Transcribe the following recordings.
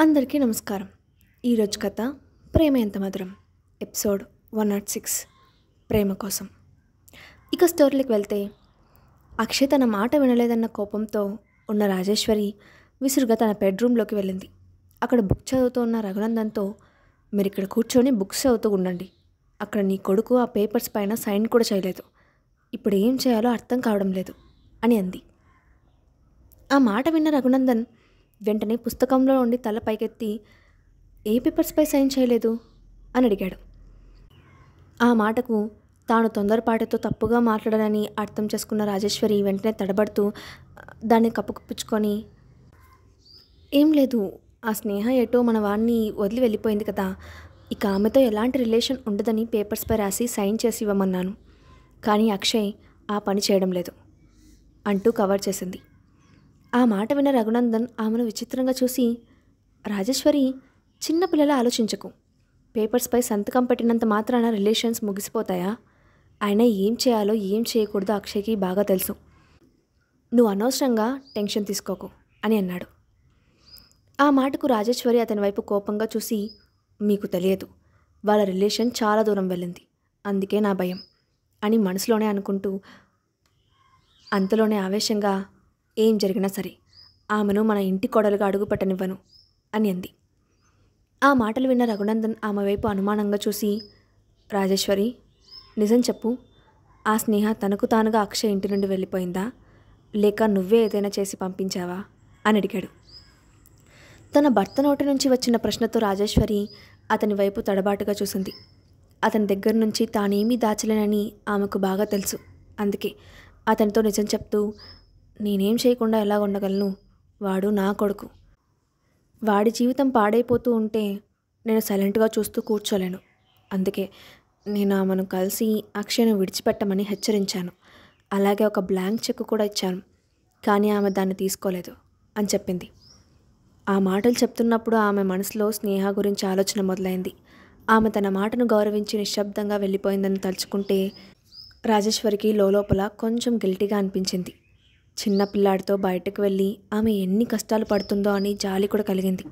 అందరికీ నమస్కారం. ఈరోజు కథ ప్రేమ ఎంత మధురం, ఎపిసోడ్ 106 ప్రేమ కోసం. ఇక స్టోరీకి వెళ్తే, అక్షయ్ తన మాట వినలేదన్న కోపంతో ఉన్న రాజేశ్వరి విసురుగా తన బెడ్రూమ్లోకి వెళ్ళింది. అక్కడ బుక్ చదువుతూ ఉన్న రఘునందన్తో, మీరు ఇక్కడ కూర్చొని బుక్స్ చదువుతూ ఉండండి, అక్కడ నీ కొడుకు ఆ పేపర్స్ పైన సైన్ కూడా చేయలేదు, ఇప్పుడు ఏం చేయాలో అర్థం కావడం లేదు అని అంది. ఆ మాట విన్న రఘునందన్ వెంటనే పుస్తకంలో ఉండి తల పైకెత్తి, ఏ పేపర్స్పై సైన్ చేయలేదు అని అడిగాడు. ఆ మాటకు తాను తొందరపాటుతో తప్పుగా మాట్లాడాలని అర్థం చేసుకున్న రాజేశ్వరి వెంటనే తడబడుతూ దాన్ని కప్పుకుపుచ్చుకొని, ఏం లేదు, ఆ స్నేహ ఏటో మన వాడిని వదిలి వెళ్ళిపోయింది కదా, ఇక ఆమెతో ఎలాంటి రిలేషన్ ఉండదని పేపర్స్పై రాసి సైన్ చేసి ఇవ్వమన్నాను, కానీ అక్షయ్ ఆ పని చేయడం లేదు అంటూ కవర్ చేసింది. ఆ మాట విన్న రఘునందన్ ఆమెను విచిత్రంగా చూసి, రాజేశ్వరి, చిన్నపిల్లలా ఆలోచించకు, పేపర్స్పై సంతకం పెట్టినంత మాత్రాన రిలేషన్స్ ముగిసిపోతాయా? అయినా ఏం చేయాలో ఏం చేయకూడదో అక్షయ్కి బాగా తెలుసు, నువ్వు అనవసరంగా టెన్షన్ తీసుకోకు అని అన్నాడు. ఆ మాటకు రాజేశ్వరి అతని వైపు కోపంగా చూసి, మీకు తెలియదు, వాళ్ళ రిలేషన్ చాలా దూరం వెళ్ళింది, అందుకే నా భయం అని మనసులోనే అనుకుంటూ, అంతలోనే ఆవేశంగా, ఏం జరిగినా సరే ఆమెను మన ఇంటి కోడలుగా అడుగుపెట్టనివ్వను అని అంది. ఆ మాటలు విన్న రఘునందన్ ఆమె వైపు అనుమానంగా చూసి, రాజేశ్వరి, నిజం చెప్పు, ఆ స్నేహ తనకు తానుగా అక్షయ్ ఇంటి నుండి వెళ్ళిపోయిందా, లేక నువ్వే ఏదైనా చేసి పంపించావా అని అడిగాడు. తన భర్త నోటి నుంచి వచ్చిన ప్రశ్నతో రాజేశ్వరి అతని వైపు తడబాటుగా చూసింది. అతని దగ్గర నుంచి తానేమీ దాచలేనని ఆమెకు బాగా తెలుసు. అందుకే అతనితో నిజం చెప్తూ, నేనేం చేయకుండా ఎలా ఉండగలను, వాడు నా కొడుకు, వాడి జీవితం పాడైపోతూ ఉంటే నేను సైలెంట్గా చూస్తూ కూర్చోలేను, అందుకే నేను ఆమెను కలిసి అక్షయ్ను విడిచిపెట్టమని హెచ్చరించాను, అలాగే ఒక బ్లాంక్ చెక్ కూడా ఇచ్చాను, కానీ ఆమె దాన్ని తీసుకోలేదు అని చెప్పింది. ఆ మాటలు చెప్తున్నప్పుడు ఆమె మనసులో స్నేహ గురించి ఆలోచన మొదలైంది. ఆమె తన మాటను గౌరవించి నిశ్శబ్దంగా వెళ్ళిపోయిందని తలుచుకుంటే రాజేశ్వరికి లోపల కొంచెం గిల్టీగా అనిపించింది. చిన్న పిల్లాడితో బయటకు వెళ్ళి ఆమె ఎన్ని కష్టాలు పడుతుందో అని జాలి కూడా కలిగింది.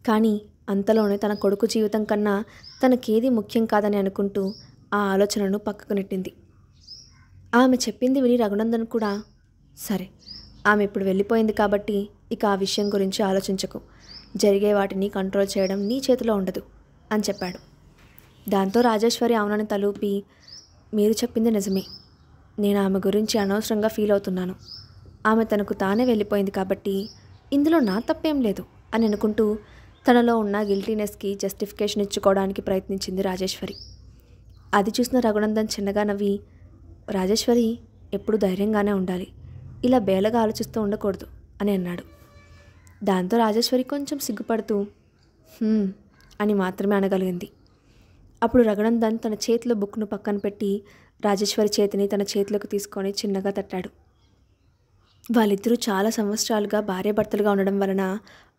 కానీ అంతలోనే తన కొడుకు జీవితం కన్నా తనకేది ముఖ్యం కాదని అనుకుంటూ ఆ ఆలోచనను పక్కకు నెట్టింది. ఆమె చెప్పింది విని రఘునందన్ కూడా, సరే, ఆమె ఇప్పుడు వెళ్ళిపోయింది కాబట్టి ఇక ఆ విషయం గురించి ఆలోచించకు, జరిగే వాటిని కంట్రోల్ చేయడం నీ చేతిలో ఉండదు అని చెప్పాడు. దాంతో రాజేశ్వరి అవునని తలూపి, మీరు చెప్పింది నిజమే, నేను ఆమె గురించి అనవసరంగా ఫీల్ అవుతున్నాను, ఆమె తనకు తానే వెళ్ళిపోయింది కాబట్టి ఇందులో నా తప్పేం లేదు అని అనుకుంటూ తనలో ఉన్న గిల్టీనెస్కి జస్టిఫికేషన్ ఇచ్చుకోవడానికి ప్రయత్నించింది రాజేశ్వరి. అది చూసిన రఘునందన్ చిన్నగా నవ్వి, రాజేశ్వరి, ఎప్పుడు ధైర్యంగానే ఉండాలి, ఇలా బేలగా ఆలోచిస్తూ ఉండకూడదు అని అన్నాడు. దాంతో రాజేశ్వరి కొంచెం సిగ్గుపడుతూ అని మాత్రమే అనగలిగింది. అప్పుడు రఘునందన్ తన చేతిలో బుక్ను పక్కన పెట్టి రాజేశ్వరి చేతిని తన చేతిలోకి తీసుకొని చిన్నగా తట్టాడు. వాళ్ళిద్దరూ చాలా సంవత్సరాలుగా భార్యాభర్తలుగా ఉండడం వలన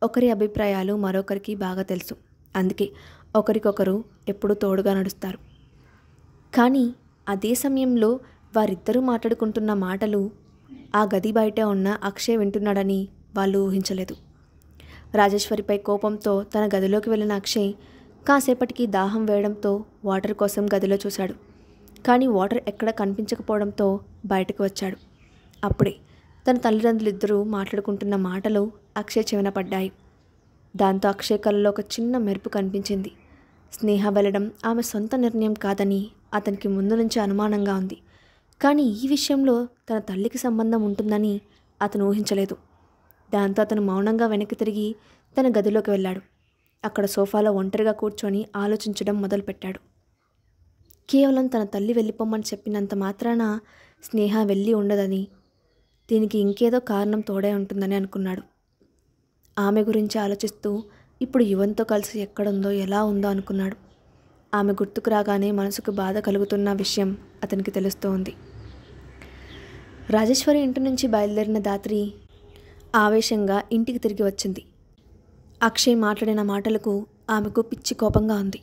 ఒకరి అభిప్రాయాలు మరొకరికి బాగా తెలుసు. అందుకే ఒకరికొకరు ఎప్పుడూ తోడుగా నడుస్తారు. కానీ అదే సమయంలో వారిద్దరూ మాట్లాడుకుంటున్న మాటలు ఆ గది బయట ఉన్న అక్షయ్ వింటున్నాడని వాళ్ళు ఊహించలేదు. రాజేశ్వరిపై కోపంతో తన గదిలోకి వెళ్ళిన అక్షయ్ కాసేపటికి దాహం వేయడంతో వాటర్ కోసం గదిలో చూశాడు. కానీ వాటర్ ఎక్కడ కనిపించకపోవడంతో బయటకు వచ్చాడు. అప్పుడే తన తల్లిదండ్రులిద్దరూ మాట్లాడుకుంటున్న మాటలు అక్షయ్ చెవిన పడ్డాయి. దాంతో అక్షయ్ కళ్ళలో ఒక చిన్న మెరుపు కనిపించింది. స్నేహ వెళ్ళడం ఆమె సొంత నిర్ణయం కాదని అతనికి ముందు నుంచి అనుమానంగా ఉంది. కానీ ఈ విషయంలో తన తల్లికి సంబంధం ఉంటుందని అతను ఊహించలేదు. దాంతో అతను మౌనంగా వెనక్కి తిరిగి తన గదిలోకి వెళ్ళాడు. అక్కడ సోఫాలో ఒంటరిగా కూర్చొని ఆలోచించడం మొదలుపెట్టాడు. కేవలం తన తల్లి వెళ్ళిపోమ్మని చెప్పినంత మాత్రాన స్నేహ వెళ్ళి ఉండదని, దీనికి ఇంకేదో కారణం తోడే ఉంటుందని అనుకున్నాడు. ఆమె గురించి ఆలోచిస్తూ ఇప్పుడు యువన్తో కలిసి ఎక్కడుందో ఎలా ఉందో అనుకున్నాడు. ఆమె గుర్తుకు రాగానే మనసుకు బాధ కలుగుతున్న విషయం అతనికి తెలుస్తూ ఉంది. రాజేశ్వరి ఇంటి నుంచి బయలుదేరిన దాత్రి ఆవేశంగా ఇంటికి తిరిగి వచ్చింది. అక్షయ్ మాట్లాడిన మాటలకు ఆమెకు పిచ్చి కోపంగా ఉంది.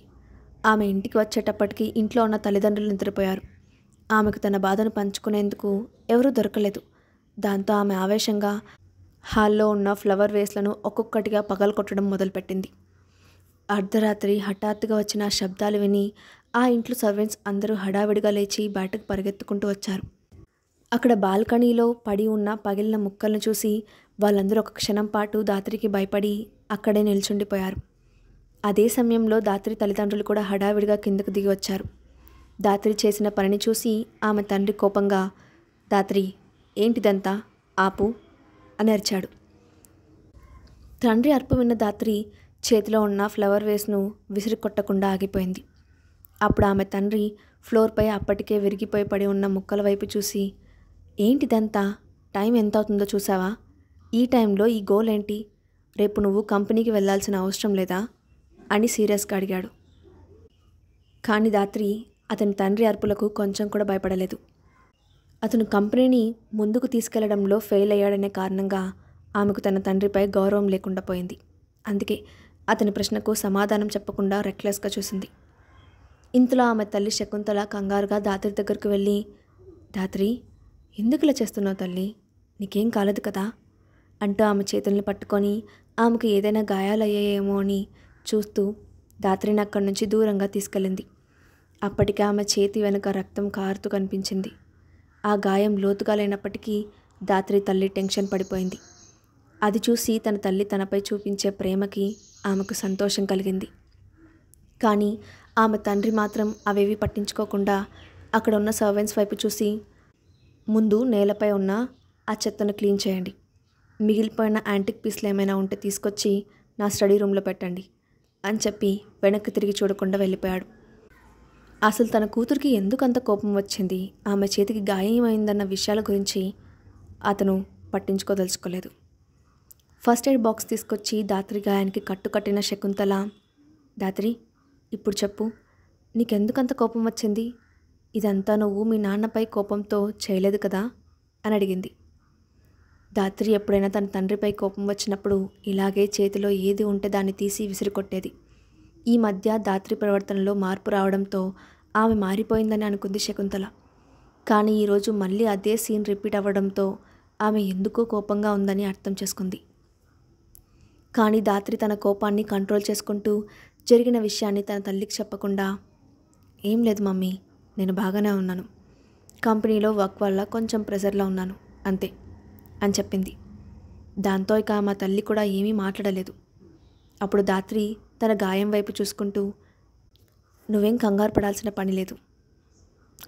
ఆమె ఇంటికి వచ్చేటప్పటికి ఇంట్లో ఉన్న తల్లిదండ్రులు నిద్రపోయారు. ఆమెకు తన బాధను పంచుకునేందుకు ఎవరూ దొరకలేదు. దాంతో ఆమె ఆవేశంగా హాల్లో ఉన్న ఫ్లవర్ వేస్లను ఒక్కొక్కటిగా పగలగొట్టడం మొదలుపెట్టింది. అర్ధరాత్రి హఠాత్తుగా వచ్చిన ఆ శబ్దాలు విని ఆ ఇంట్లో సర్వెంట్స్ అందరూ హడావిడిగా లేచి బయటకు పరిగెత్తుకుంటూ వచ్చారు. అక్కడ బాల్కనీలో పడి ఉన్న పగిలిన ముక్కలను చూసి వాళ్ళందరూ ఒక క్షణం పాటు ధాత్రికి భయపడి అక్కడే నిల్చుండిపోయారు. అదే సమయంలో ధాత్రి తల్లిదండ్రులు కూడా హడావిడిగా కిందకు దిగి వచ్చారు. ధాత్రి చేసిన పనిని చూసి ఆమె తండ్రి కోపంగా, ధాత్రి, ఏంటిదంతా, ఆపు అని అరిచాడు. తండ్రి అరుపు విన్న ధాత్రి చేతిలో ఉన్న ఫ్లవర్ వేస్ను విసిరికొట్టకుండా ఆగిపోయింది. అప్పుడు ఆమె తండ్రి ఫ్లోర్పై అప్పటికే విరిగిపోయి పడి ఉన్న ముక్కల వైపు చూసి, ఏంటిదంతా, టైం ఎంత అవుతుందో చూసావా, ఈ టైంలో ఈ గోల్ ఏంటి, రేపు నువ్వు కంపెనీకి వెళ్ళాల్సిన అవసరం లేదా అని సీరియస్గా అడిగాడు. కానీ ధాత్రి అతని తండ్రి అరుపులకు కొంచెం కూడా భయపడలేదు. అతను కంపెనీని ముందుకు తీసుకెళ్లడంలో ఫెయిల్ అయ్యాడనే కారణంగా ఆమెకు తన తండ్రిపై గౌరవం లేకుండా పోయింది. అందుకే అతని ప్రశ్నకు సమాధానం చెప్పకుండా రెక్లెస్గా చూసింది. ఇంతలో ఆమె తల్లి శకుంతల కంగారుగా ధాత్రి దగ్గరకు వెళ్ళి, ధాత్రి, ఎందుకు ఇలా చేస్తున్నావు తల్లి, నీకేం కాలేదు కదా అంటూ ఆమె చేతుల్ని పట్టుకొని ఆమెకు ఏదైనా గాయాలయ్యాయేమో అని చూస్తూ ధాత్రిని అక్కడి నుంచి దూరంగా తీసుకెళ్ళింది. అప్పటికే ఆమె చేతి వెనుక రక్తం కారుతూ కనిపించింది. ఆ గాయం లోతుగా లేనప్పటికీ ధాత్రి తల్లి టెన్షన్ పడిపోయింది. అది చూసి తన తల్లి తనపై చూపించే ప్రేమకి ఆమెకు సంతోషం కలిగింది. కానీ ఆమె తండ్రి మాత్రం అవేవి పట్టించుకోకుండా అక్కడ ఉన్న సర్వెంట్స్ వైపు చూసి, ముందు నేలపై ఉన్న ఆ చెత్తను క్లీన్ చేయండి, మిగిలిపోయిన యాంటిక్ పీస్లు ఏమైనా ఉంటే తీసుకొచ్చి నా స్టడీ రూమ్లో పెట్టండి అని చెప్పి వెనక్కి తిరిగి చూడకుండా వెళ్ళిపోయాడు. అసలు తన కూతురికి ఎందుకంత కోపం వచ్చింది, ఆమె చేతికి గాయమైందన్న విషయాల గురించి అతను పట్టించుకోదలుచుకోలేదు. ఫస్ట్ ఎయిడ్ బాక్స్ తీసుకొచ్చి ధాత్రి గాయానికి కట్టుకట్టిన శకుంతల, ధాత్రి, ఇప్పుడు చెప్పు, నీకెందుకంత కోపం వచ్చింది, ఇదంతా నువ్వు మీ నాన్నపై కోపంతో చేయలేదు కదా అని అడిగింది. ధాత్రి ఎప్పుడైనా తన తండ్రిపై కోపం వచ్చినప్పుడు ఇలాగే చేతిలో ఏది ఉంటే దాన్ని తీసి విసిరికొట్టేది. ఈ మధ్య ధాత్రి ప్రవర్తనలో మార్పు రావడంతో ఆమె మారిపోయిందని అనుకుంది శకుంతల. కానీ ఈరోజు మళ్ళీ అదే సీన్ రిపీట్ అవ్వడంతో ఆమె ఎందుకో కోపంగా ఉందని అర్థం చేసుకుంది. కానీ ధాత్రి తన కోపాన్ని కంట్రోల్ చేసుకుంటూ జరిగిన విషయాన్ని తన తల్లికి చెప్పకుండా, ఏం లేదు మమ్మీ, నేను బాగానే ఉన్నాను, కంపెనీలో వర్క్ వల్ల కొంచెం ప్రెషర్లో ఉన్నాను అంతే అని చెప్పింది. దాంతో ఇక మా తల్లి కూడా ఏమీ మాట్లాడలేదు. అప్పుడు ధాత్రి తన గాయం వైపు చూసుకుంటూ, నువ్వేం కంగారు పడాల్సిన పని లేదు,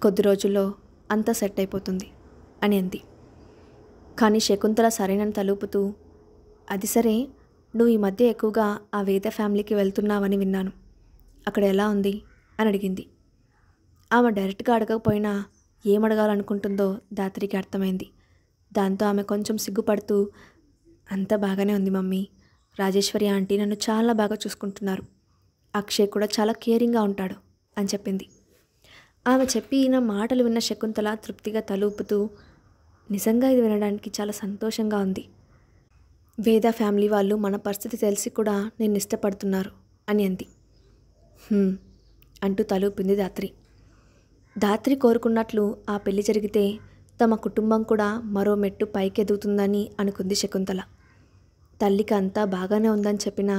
కొద్ది రోజుల్లో అంతా సెట్ అయిపోతుంది అని అంది. కానీ శకుంతల సరేనని తలూపుతూ, అది సరే, నువ్వు ఈ మధ్య ఎక్కువగా ఆ వేద ఫ్యామిలీకి వెళ్తున్నావని విన్నాను, అక్కడ ఎలా ఉంది అని అడిగింది. ఆమె డైరెక్ట్గా అడగకపోయినా ఏమడగాలనుకుంటుందో ధాత్రికి అర్థమైంది. దాంతో ఆమె కొంచెం సిగ్గుపడుతూ, అంతా బాగానే ఉంది మమ్మీ, రాజేశ్వరి ఆంటీ నన్ను చాలా బాగా చూసుకుంటున్నారు, అక్షయ్ కూడా చాలా కేరింగ్గా ఉంటాడు అని చెప్పింది. ఆమె చెప్పిన మాటలు విన్న శకుంతల తృప్తిగా తలూపుతూ, నిజంగా ఇది వినడానికి చాలా సంతోషంగా ఉంది, వేద ఫ్యామిలీ వాళ్ళు మన పరిస్థితి తెలిసి కూడా నేను ఇష్టపడుతున్నారు అని అంది. అంటూ తలూపింది ధాత్రి. ధాత్రి కోరుకున్నట్లు ఆ పెళ్లి జరిగితే తమ కుటుంబం కూడా మరో మెట్టు పైకెదుగుతుందని అనుకుంది శకుంతల. తల్లికి అంతా బాగానే ఉందని చెప్పినా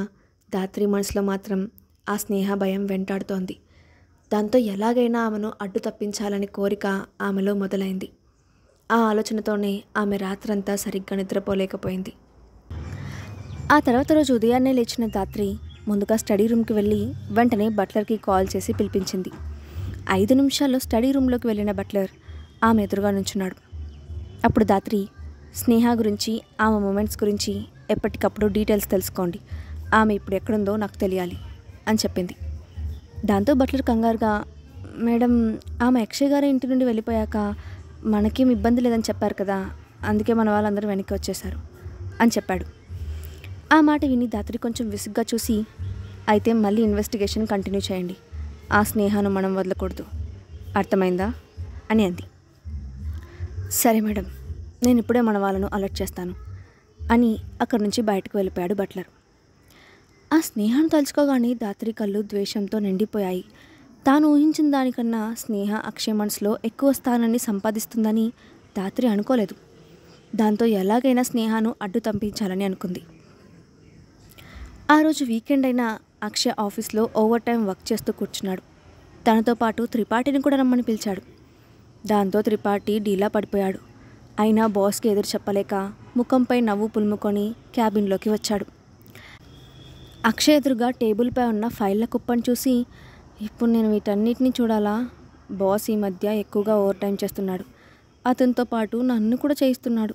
ధాత్రి మనసులో మాత్రం ఆ స్నేహ భయం వెంటాడుతోంది. దాంతో ఎలాగైనా ఆమెను అడ్డు తప్పించాలని కోరిక ఆమెలో మొదలైంది. ఆ ఆలోచనతోనే ఆమె రాత్రంతా సరిగ్గా నిద్రపోలేకపోయింది. ఆ తర్వాత రోజు ఉదయాన్నే లేచిన ధాత్రి ముందుగా స్టడీ రూమ్కి వెళ్ళి వెంటనే బట్లర్కి కాల్ చేసి పిలిపించింది. 5 నిమిషాల్లో స్టడీ రూమ్లోకి వెళ్ళిన బట్లర్ ఆమె ఎదురుగా నుంచున్నాడు. అప్పుడు ధాత్రి, స్నేహ గురించి, ఆమె మూమెంట్స్ గురించి ఎప్పటికప్పుడు డీటెయిల్స్ తెలుసుకోండి, ఆమె ఇప్పుడు ఎక్కడుందో నాకు తెలియాలి అని చెప్పింది. దాంతో బట్లర్ కంగారుగా, మేడం, ఆమె అక్షయ్ గారి ఇంటి నుండి వెళ్ళిపోయాక మనకేం ఇబ్బంది లేదని చెప్పారు కదా, అందుకే మన వాళ్ళందరూ వెనక్కి వచ్చేశారు అని చెప్పాడు. ఆ మాట విని ధాత్రి కొంచెం విసుగ్గా చూసి, అయితే మళ్ళీ ఇన్వెస్టిగేషన్ కంటిన్యూ చేయండి, ఆ స్నేహాను మనం వదలకూడదు, అర్థమైందా అని అంది. సరే మేడం, నేను ఇప్పుడే మన వాళ్ళను అలర్ట్ చేస్తాను అని అక్కడి నుంచి బయటకు వెళ్ళిపోయాడు బట్లర్. ఆ స్నేహాన్ని తలుచుకోగానే ధాత్రి కళ్ళు ద్వేషంతో నిండిపోయాయి. తాను ఊహించిన దానికన్నా స్నేహ అక్షయ్ మనసులో ఎక్కువ స్థానాన్ని సంపాదిస్తుందని ధాత్రి అనుకోలేదు. దాంతో ఎలాగైనా స్నేహను అడ్డు పంపించాలని అనుకుంది. ఆ రోజు వీకెండ్ అయినా అక్షయ్ ఆఫీస్లో ఓవర్ టైం వర్క్ చేస్తూ కూర్చున్నాడు. తనతో పాటు త్రిపాఠిని కూడా రమ్మని పిలిచాడు. దాంతో త్రిపాఠి డీలా పడిపోయాడు. అయినా బాస్కి ఎదురు చెప్పలేక ముఖంపై నవ్వు పులుముకొని క్యాబిన్లోకి వచ్చాడు. అక్షయ్ ఎదురుగా టేబుల్పై ఉన్న ఫైళ్ళ కుప్పని చూసి, ఇప్పుడు నేను వీటన్నిటిని చూడాలా? బాస్ ఈ మధ్య ఎక్కువగా ఓవర్ టైం చేస్తున్నాడు. అతనితో పాటు నన్ను కూడా చేయిస్తున్నాడు.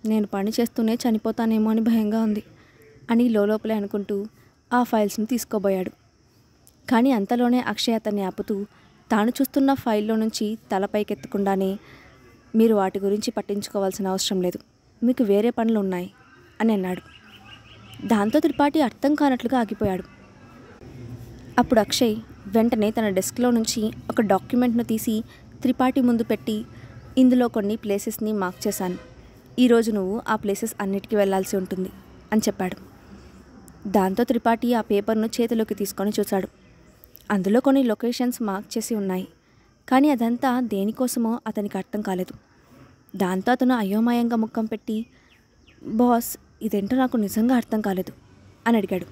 నేను పని చేస్తూనే చనిపోతానేమో అని భయంగా ఉంది అని లోపలే అనుకుంటూ ఆ ఫైల్స్ని తీసుకోబోయాడు. కానీ అంతలోనే అక్షయ్ అతన్ని ఆపుతూ తాను చూస్తున్న ఫైల్లో నుంచి తలపైకెత్తకుండానే, మీరు వాటి గురించి పట్టించుకోవాల్సిన అవసరం లేదు, మీకు వేరే పనులు ఉన్నాయి అని అన్నాడు. దాంతో త్రిపాఠి అర్థం కానట్లుగా ఆగిపోయాడు. అప్పుడు అక్షయ్ వెంటనే తన డెస్క్లో నుంచి ఒక డాక్యుమెంట్ను తీసి త్రిపాఠి ముందు పెట్టి, ఇందులో కొన్ని ప్లేసెస్ని మార్క్ చేశాను. ఈరోజు నువ్వు ఆ ప్లేసెస్ అన్నిటికీ వెళ్లాల్సి ఉంటుంది అని చెప్పాడు. దాంతో త్రిపాఠి ఆ పేపర్ను చేతిలోకి తీసుకొని చూశాడు. అందులో కొన్ని లొకేషన్స్ మార్క్ చేసి ఉన్నాయి. కానీ అదంతా దేనికోసమో అతనికి అర్థం కాలేదు. దాంతో అతను అయోమయంగా ముఖం పెట్టి, బాస్ ఇదేంటో నాకు నిజంగా అర్థం కాలేదు అని అడిగాడు.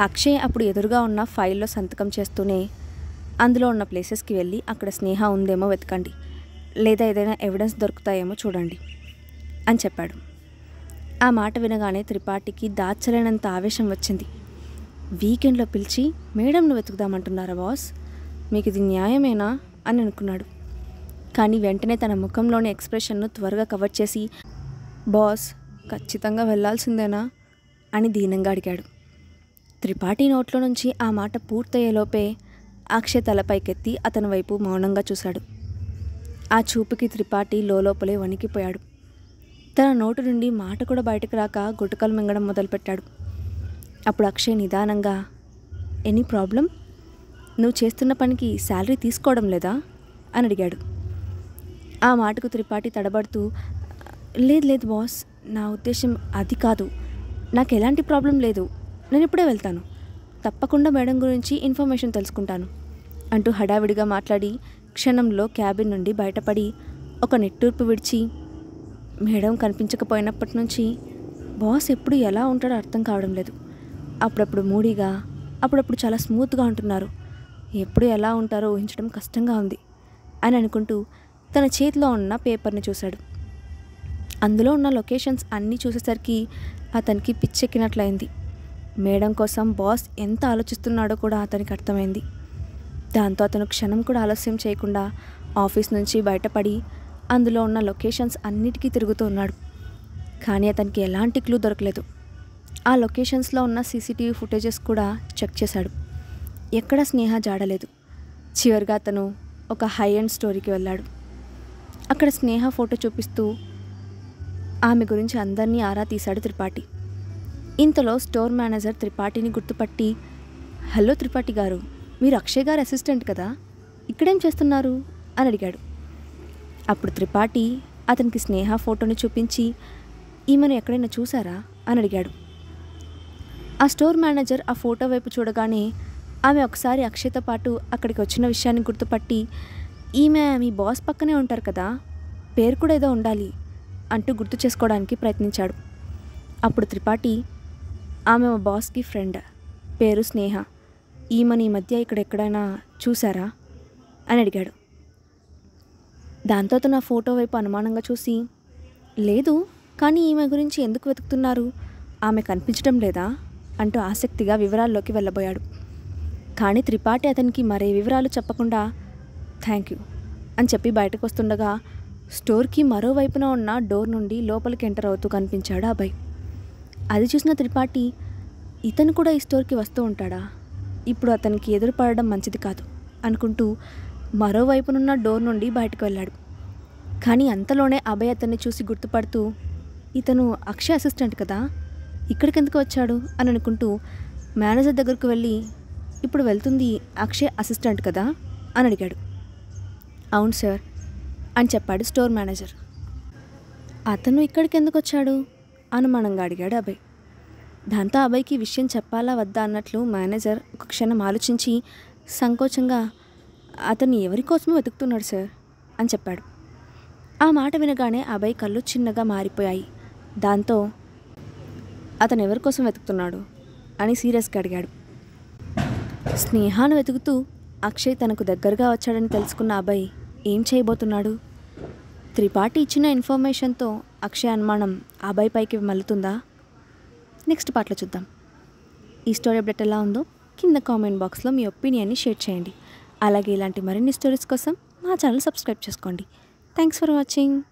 అక్షయ్ అప్పుడు ఎదురుగా ఉన్న ఫైల్లో సంతకం చేస్తూనే, అందులో ఉన్న ప్లేసెస్కి వెళ్ళి అక్కడ స్నేహ ఉందేమో వెతకండి, లేదా ఏదైనా ఎవిడెన్స్ దొరుకుతాయేమో చూడండి అని చెప్పాడు. ఆ మాట వినగానే త్రిపాఠికి దాచలేనంత ఆవేశం వచ్చింది. వీకెండ్లో పిలిచి మేడంను వెతుకుదామంటున్నారా బాస్? మీకు ఇది న్యాయమేనా అని అనుకున్నాడు. కానీ వెంటనే తన ముఖంలోని ఎక్స్ప్రెషన్ను త్వరగా కవర్ చేసి, బాస్ ఖచ్చితంగా వెళ్ళాల్సిందేనా అని దీనంగా అడిగాడు. త్రిపాఠి నోట్లో నుంచి ఆ మాట పూర్తయ్యేలోపే అక్షయ్ తలపైకెత్తి అతని వైపు మౌనంగా చూశాడు. ఆ చూపుకి త్రిపాఠి లోపలే వణికిపోయాడు. తన నోటు నుండి మాట కూడా బయటకు రాక గుటకలు మింగడం మొదలుపెట్టాడు. అప్పుడు అక్షయ్ నిదానంగా, ఎనీ ప్రాబ్లం? నువ్వు చేస్తున్న పనికి శాలరీ తీసుకోవడం లేదా అని అడిగాడు. ఆ మాటకు త్రిపాఠి తడబడుతూ, లేదు లేదు బాస్, నా ఉద్దేశం అది కాదు, నాకు ఎలాంటి ప్రాబ్లం లేదు, నేను ఇప్పుడే వెళ్తాను, తప్పకుండా మేడం గురించి ఇన్ఫర్మేషన్ తెలుసుకుంటాను అంటూ హడావిడిగా మాట్లాడి క్షణంలో క్యాబిన్ నుండి బయటపడి ఒక నిట్టూర్పు విడిచి, మేడం కనిపించకపోయినప్పటి నుంచి బాస్ ఎప్పుడు ఎలా ఉంటాడో అర్థం కావడం లేదు. అప్పుడప్పుడు మూడీగా, అప్పుడప్పుడు చాలా స్మూత్గా ఉంటున్నారు. ఎప్పుడు ఎలా ఉంటారో ఊహించడం కష్టంగా ఉంది అని అనుకుంటూ తన చేతిలో ఉన్న పేపర్ని చూశాడు. అందులో ఉన్న లొకేషన్స్ అన్నీ చూసేసరికి అతనికి పిచ్చెక్కినట్లయింది. మేడం కోసం బాస్ ఎంత ఆలోచిస్తున్నాడో కూడా అతనికి అర్థమైంది. దాంతో అతను క్షణం కూడా ఆలస్యం చేయకుండా ఆఫీస్ నుంచి బయటపడి అందులో ఉన్న లొకేషన్స్ అన్నిటికీ తిరుగుతూ ఉన్నాడు. కానీ అతనికి ఎలాంటి క్లూ దొరకలేదు. ఆ లొకేషన్స్లో ఉన్న సీసీటీవీ ఫుటేజెస్ కూడా చెక్ చేశాడు. ఎక్కడా స్నేహ జాడలేదు. చివరిగా అతను ఒక హై ఎండ్ స్టోరీకి వెళ్ళాడు. అక్కడ స్నేహ ఫోటో చూపిస్తూ ఆమె గురించి అందరినీ ఆరా తీశాడు త్రిపాఠి. ఇంతలో స్టోర్ మేనేజర్ త్రిపాఠిని గుర్తుపట్టి, హలో త్రిపాఠి గారు, మీరు అక్షయ్ గారు అసిస్టెంట్ కదా, ఇక్కడేం చేస్తున్నారు అని అడిగాడు. అప్పుడు త్రిపాఠి అతనికి స్నేహ ఫోటోని చూపించి, ఈమెను ఎక్కడైనా చూసారా అని అడిగాడు. ఆ స్టోర్ మేనేజర్ ఆ ఫోటో వైపు చూడగానే ఆమె ఒకసారి అక్షయ్తో పాటు అక్కడికి వచ్చిన విషయాన్ని గుర్తుపట్టి, ఈమె మీ బాస్ పక్కనే ఉంటారు కదా, పేరు కూడా ఏదో ఉండాలి అంటూ గుర్తు చేసుకోవడానికి ప్రయత్నించాడు. అప్పుడు త్రిపాఠి, ఆమె మా బాస్కి ఫ్రెండ్, పేరు స్నేహ, ఈమెను ఈ మధ్య ఇక్కడ ఎక్కడైనా చూసారా అని అడిగాడు. దాంతో తన ఫోటో వైపు అనుమానంగా చూసి, లేదు, కానీ ఈమె గురించి ఎందుకు వెతుకుతున్నారు, ఆమె కనిపించడం లేదా అంటూ ఆసక్తిగా వివరాల్లోకి వెళ్ళబోయాడు. కానీ త్రిపాఠి అతనికి మరే వివరాలు చెప్పకుండా థ్యాంక్ యూ అని చెప్పి బయటకు వస్తుండగా స్టోర్కి మరోవైపున ఉన్న డోర్ నుండి లోపలికి ఎంటర్ అవుతూ కనిపించాడు అభయ్. అది చూసిన త్రిపాఠి, ఇతను కూడా ఈ స్టోర్కి వస్తూ ఉంటాడా, ఇప్పుడు అతనికి ఎదురుపడడం మంచిది కాదు అనుకుంటూ మరోవైపునున్న డోర్ నుండి బయటకు వెళ్ళాడు. కానీ అంతలోనే అభయ్ అతన్ని చూసి గుర్తుపడుతూ, ఇతను అక్షయ్ అసిస్టెంట్ కదా, ఇక్కడికి ఎందుకు వచ్చాడు అని అనుకుంటూ మేనేజర్ దగ్గరకు వెళ్ళి, ఇప్పుడు వెళ్తుంది అక్షయ్ అసిస్టెంట్ కదా అని అడిగాడు. అవును సార్ అని చెప్పాడు స్టోర్ మేనేజర్. అతను ఇక్కడికి ఎందుకు వచ్చాడు అనుమానంగా అడిగాడు అభయ్. దాంతో అభయ్కి విషయం చెప్పాలా వద్దా అన్నట్లు మేనేజర్ ఒక క్షణం ఆలోచించి సంకోచంగా, అతను ఎవరి కోసమో వెతుకుతున్నాడు సార్ అని చెప్పాడు. ఆ మాట వినగానే అభయ్ కళ్ళు చిన్నగా మారిపోయాయి. దాంతో అతను ఎవరి కోసం వెతుకుతున్నాడు అని సీరియస్గా అడిగాడు. స్నేహాను వెతుకుతూ అక్షయ్ తనకు దగ్గరగా వచ్చాడని తెలుసుకున్న అభయ్ ఏం చేయబోతున్నాడు? త్రిపాఠి ఇచ్చిన ఇన్ఫర్మేషన్తో అక్షయ్ అనుమానం అభయ్ పైకి మల్లుతుందా? నెక్స్ట్ పార్ట్లో చూద్దాం. ఈ స్టోరీ అప్డేట్ ఎలా ఉందో కింద కామెంట్ బాక్స్లో మీ ఒపీనియన్ని షేర్ చేయండి. అలాగే ఇలాంటి మరిన్ని స్టోరీస్ కోసం మా ఛానల్ సబ్స్క్రైబ్ చేసుకోండి. Thanks for watching.